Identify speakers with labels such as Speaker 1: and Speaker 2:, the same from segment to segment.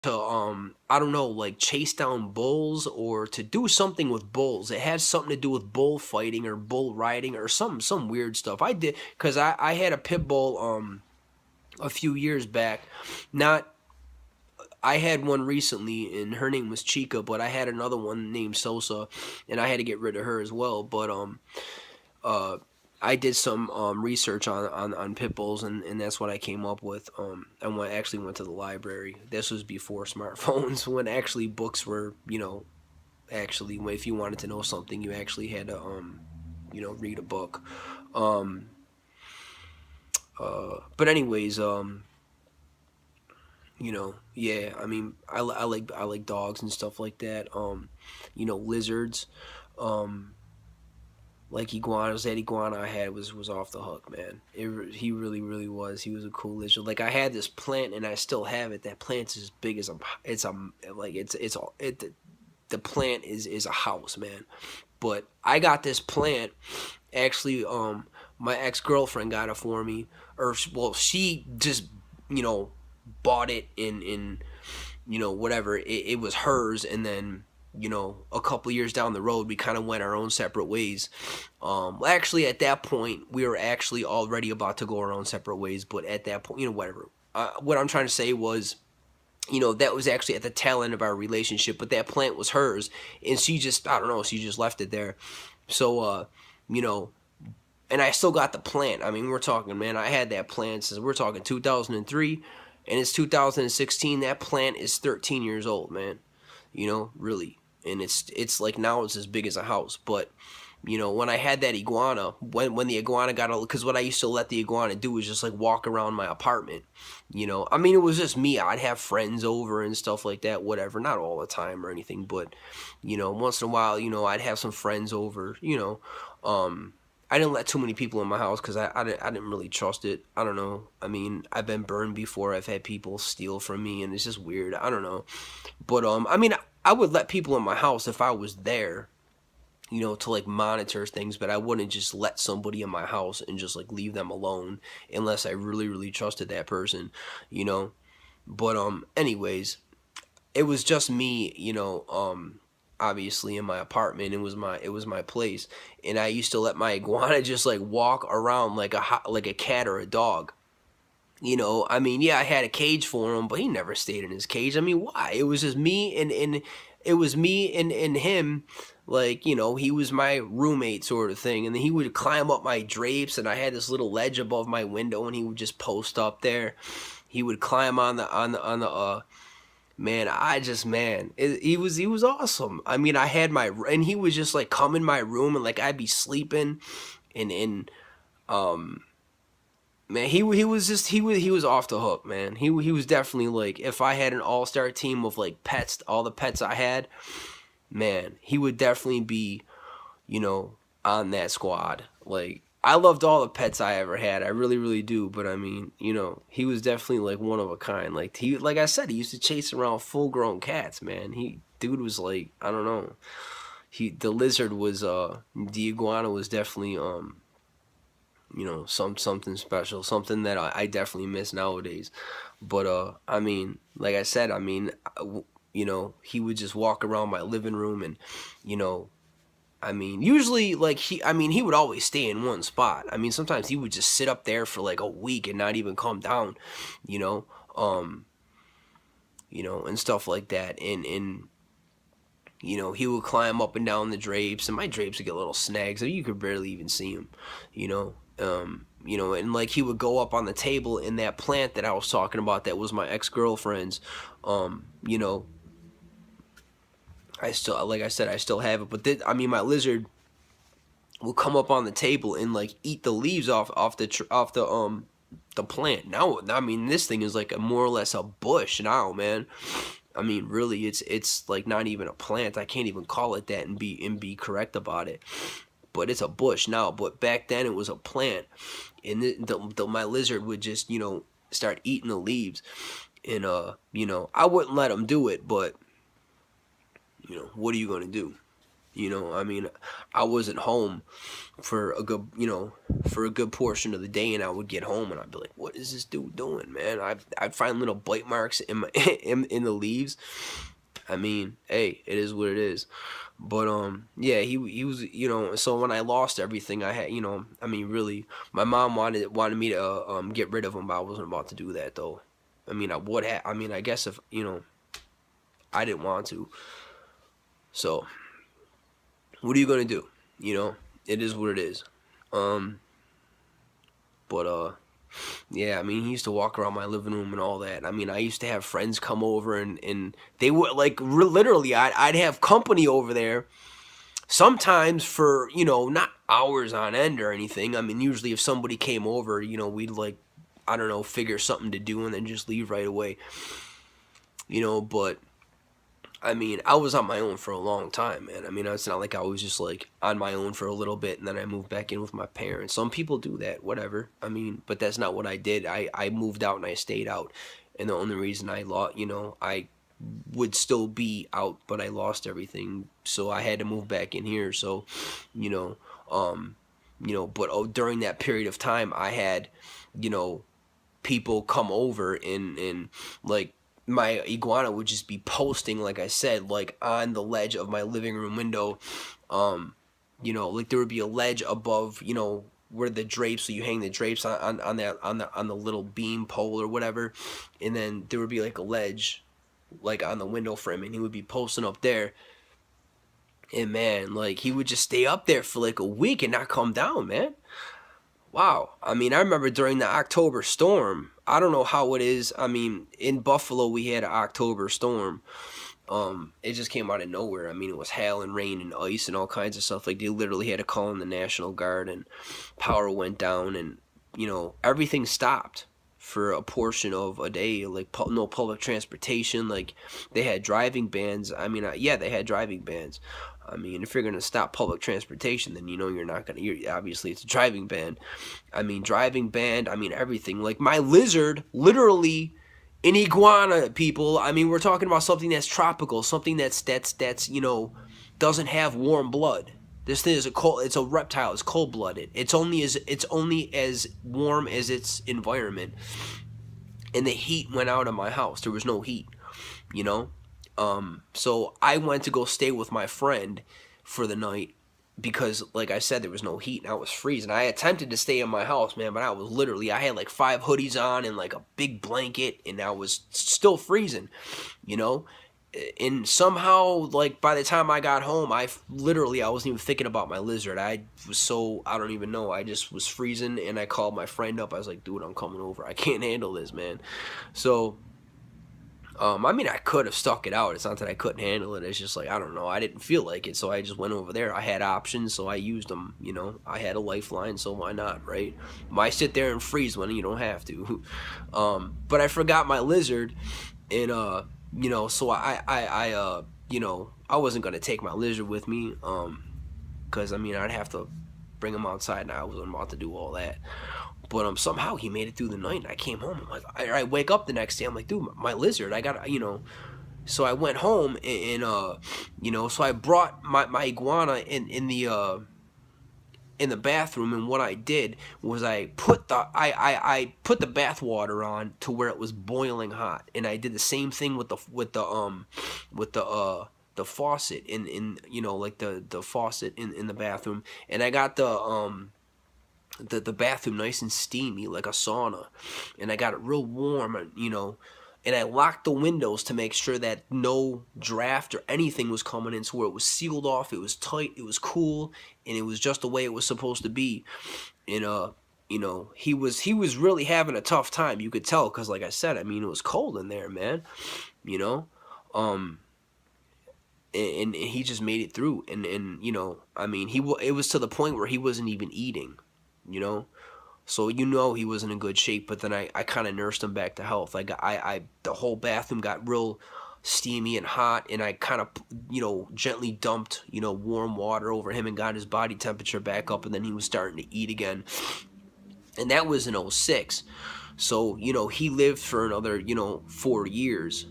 Speaker 1: to I don't know, like chase down bulls or to do something with bulls. It has something to do with bullfighting or bull riding or some weird stuff. I did because I had a pit bull a few years back. Not I had one recently and her name was Chica, but I had another one named Sosa, and I had to get rid of her as well. But uh I did some research on pit bulls, and that's what I came up with. I actually went to the library. This was before smartphones, when actually books were, actually, if you wanted to know something, you actually had to read a book. Um, but anyways, yeah, I mean, I like dogs and stuff like that. Lizards. Um, like iguanas. That iguana I had was off the hook, man. He really was. He was a cool lizard. Like I had this plant and I still have it. That plant's as big as the plant is a house, man. But I got this plant actually. My ex girlfriend got it for me, or well, she just you know bought it in whatever. It was hers, and then a couple years down the road, we kind of went our own separate ways. Actually, at that point, we were actually already about to go our own separate ways. But at that point, whatever. What I'm trying to say was, that was actually at the tail end of our relationship. But that plant was hers, and she just, I don't know, she just left it there. So, you know, and I still got the plant. I mean, we're talking, man. I had that plant since we're talking 2003, and it's 2016. That plant is 13 years old, man. Really, and it's like now it's as big as a house. But when I had that iguana, when the iguana got, because what I used to let the iguana do was just like walk around my apartment. I mean, it was just me. I'd have friends over and stuff like that, whatever. Not all the time or anything, but once in a while, I'd have some friends over. Um, I didn't let too many people in my house because I didn't really trust it. I don't know. I mean, I've been burned before. I've had people steal from me, and it's just weird. I don't know. But I mean, I would let people in my house if I was there, to like monitor things, but I wouldn't just let somebody in my house and just like leave them alone unless I really, really trusted that person, you know. But anyways, it was just me, obviously in my apartment. It was my place, and I used to let my iguana just like walk around like a cat or a dog. I mean, yeah, I had a cage for him, but he never stayed in his cage. I mean, why? It was just me and it was me and him. Like, he was my roommate sort of thing. And then he would climb up my drapes, and I had this little ledge above my window, and he would just post up there. He would climb on the man, he was awesome. I mean, I had and he would just like come in my room, and like I'd be sleeping, and um man, he was just he was off the hook, man. He was definitely like, if I had an all-star team of like pets, all the pets I had, man, he would definitely be, you know, on that squad. Like, I loved all the pets I ever had. I really, really do. But I mean, he was definitely like one of a kind. Like I said, he used to chase around full-grown cats, man. Dude was like, I don't know. The lizard was the iguana was definitely something special, something that I definitely miss nowadays. But I mean, like I said, I mean, he would just walk around my living room, and you know I mean, usually, like, he would always stay in one spot. I mean, sometimes he would just sit up there for like a week and not even come down, you know, um, and stuff like that. And he would climb up and down the drapes, and my drapes would get little snags, so you could barely even see him, you know. And like he would go up on the table in that plant that I was talking about that was my ex girlfriend's. You know, I still, like I said, I still have it, but I mean, my lizard will come up on the table and like eat the leaves off the plant. Now, I mean, this thing is like a more or less a bush now, man. I mean, really, it's like not even a plant. I can't even call it that and be correct about it. But it's a bush now. But back then it was a plant, and my lizard would just start eating the leaves, and I wouldn't let him do it, but what are you gonna do? You know, I mean, I wasn't home for a good, for a good portion of the day, and I would get home and I'd be like, "What is this dude doing, man?" I'd find little bite marks in my in the leaves. I mean, hey, it is what it is. But yeah, he was, so when I lost everything I had, I mean, really, my mom wanted me to get rid of him, but I wasn't about to do that though. I mean, I would have. I mean, I guess if I didn't want to. So what are you gonna do? It is what it is. Um, but yeah, I mean, he used to walk around my living room and all that. I mean, I used to have friends come over, and they would like literally, I'd have company over there. Sometimes for not hours on end or anything. I mean, usually if somebody came over, we'd like, I don't know, figure something to do and then just leave right away. But I mean, I was on my own for a long time, man. I mean, it's not like I was just like on my own for a little bit and then I moved back in with my parents. Some people do that, whatever. I mean, but that's not what I did. I moved out and I stayed out. And the only reason I lost, I would still be out, but I lost everything. So I had to move back in here. So, you know, but during that period of time, I had, you know, people come over and like my iguana would just be posting, like I said, like on the ledge of my living room window. Like there would be a ledge above, where the drapes, so you hang the drapes on that on the little beam pole or whatever, and then there would be like a ledge like on the window frame, and he would be posting up there. And man, like he would just stay up there for like a week and not come down, man. Wow. I mean, I remember during the October storm, I don't know how it is. I mean, in Buffalo, we had an October storm. It just came out of nowhere. I mean, it was hail and rain and ice and all kinds of stuff. Like, they literally had to call in the National Guard, and power went down, and, everything stopped for a portion of a day. Like, no public transportation. Like, they had driving bans. I mean, yeah, they had driving bans. I mean, if you're going to stop public transportation, then you're not going to. Obviously, it's a driving ban. I mean, driving ban. I mean, everything. Like, my lizard, literally, an iguana, people. I mean, we're talking about something that's tropical, something that's doesn't have warm blood. This thing is it's a reptile. It's cold blooded. It's only as warm as its environment. And the heat went out of my house. There was no heat. You know. So I went to go stay with my friend for the night because, like I said, there was no heat and I was freezing. I attempted to stay in my house, man, but I had like 5 hoodies on and like a big blanket, and I was still freezing, you know? And somehow, like, by the time I got home, I wasn't even thinking about my lizard. I don't even know. I just was freezing, and I called my friend up. I was like, dude, I'm coming over. I can't handle this, man. So, I mean, I could have stuck it out. It's not that I couldn't handle it. It's just like, I don't know. I didn't feel like it, so I just went over there. I had options, so I used them. I had a lifeline, so why not, right? Why sit there and freeze when you don't have to? But I forgot my lizard, and so I wasn't gonna take my lizard with me, because I mean, I'd have to bring him outside, and I wasn't about to do all that. But somehow he made it through the night, and I came home. I'm like, I wake up the next day. I'm like, dude, my lizard. I got, So I went home, and so I brought my iguana in the bathroom, and what I did was I put the bath water on to where it was boiling hot, and I did the same thing with the faucet like the faucet in the bathroom, and I got the bathroom nice and steamy like a sauna, and I got it real warm, and I locked the windows to make sure that no draft or anything was coming in, so where it was sealed off, it was tight, it was cool, and it was just the way it was supposed to be. And he was really having a tough time. You could tell, because like I said, I mean, it was cold in there, man. um and he just made it through, and I mean, it was to the point where he wasn't even eating, you know. So he wasn't in good shape, but then I kind of nursed him back to health. I the whole bathroom got real steamy and hot, and I kind of gently dumped warm water over him and got his body temperature back up, and then he was starting to eat again. And that was in '06. So he lived for another 4 years,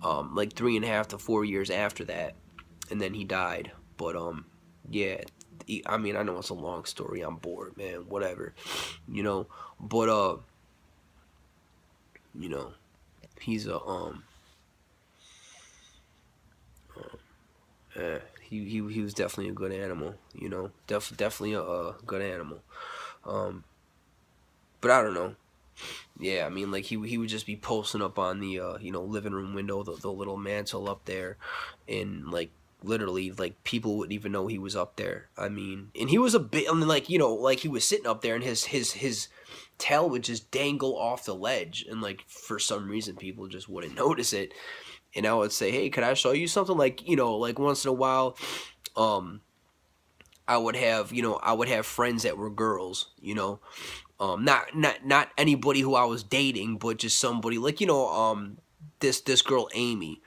Speaker 1: like 3.5 to 4 years after that, and then he died. But yeah. I mean, I know it's a long story. I'm bored, man. Whatever, you know. But you know, he's a he was definitely a good animal. You know, definitely a good animal. Um, but I don't know. Yeah, I mean, like he would just be posting up on the living room window, the little mantle up there, and like literally like people wouldn't even know he was up there. I mean, and he was a bit. I mean, like like he was sitting up there, and his tail would just dangle off the ledge, and like for some reason people just wouldn't notice it. And I would say, hey, could I show you something? Like like once in a while, um, I would have friends that were girls, not anybody who I was dating, but just somebody like this girl Amy.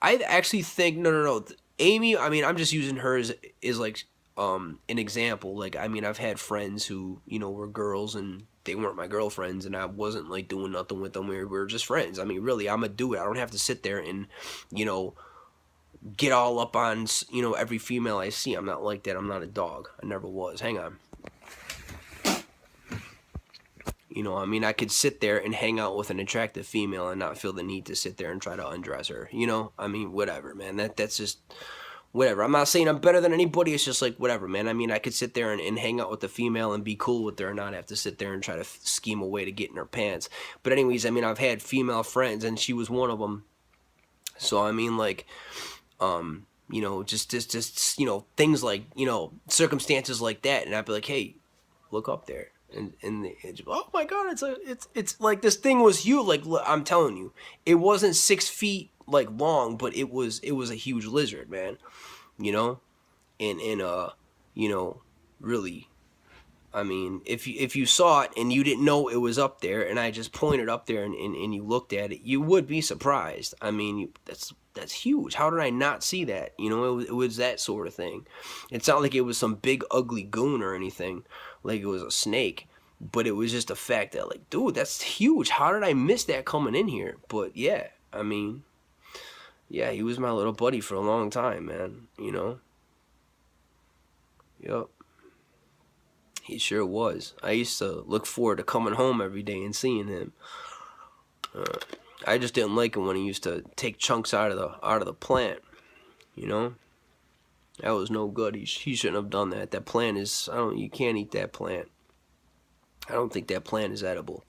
Speaker 1: I actually think no, Amy. I mean, I'm just using her as is like an example. Like, I mean, I've had friends who were girls and they weren't my girlfriends, and I wasn't like doing nothing with them. We were just friends. I mean, really, I'm a dude. I don't have to sit there and you know get all up on every female I see. I'm not like that. I'm not a dog. I never was. Hang on. I mean, I could sit there and hang out with an attractive female and not feel the need to sit there and try to undress her. I mean, whatever, man. That's just whatever. I'm not saying I'm better than anybody. It's just like whatever, man. I mean, I could sit there and hang out with the female and be cool with her and not have to sit there and try to scheme a way to get in her pants. But anyways, I mean, I've had female friends and she was one of them. So I mean, like, just things like circumstances like that, and I'd be like, hey, look up there. Oh my god, it's like this thing was huge. Like I'm telling you, it wasn't 6 feet like long, but it was a huge lizard, man. You know, and really, I mean, if you saw it and you didn't know it was up there, and I just pointed up there and you looked at it, you would be surprised. I mean, that's huge. How did I not see that? It was that sort of thing. It's not like it was some big ugly goon or anything, like it was a snake. But it was just a fact that, like, dude, that's huge. How did I miss that coming in here? But yeah, I mean, yeah, he was my little buddy for a long time, man. Yep. He sure was. I used to look forward to coming home every day and seeing him. Uh, I just didn't like it when he used to take chunks out of the plant. You know, that was no good. He shouldn't have done that. That plant is I don't. You can't eat that plant. I don't think that plant is edible.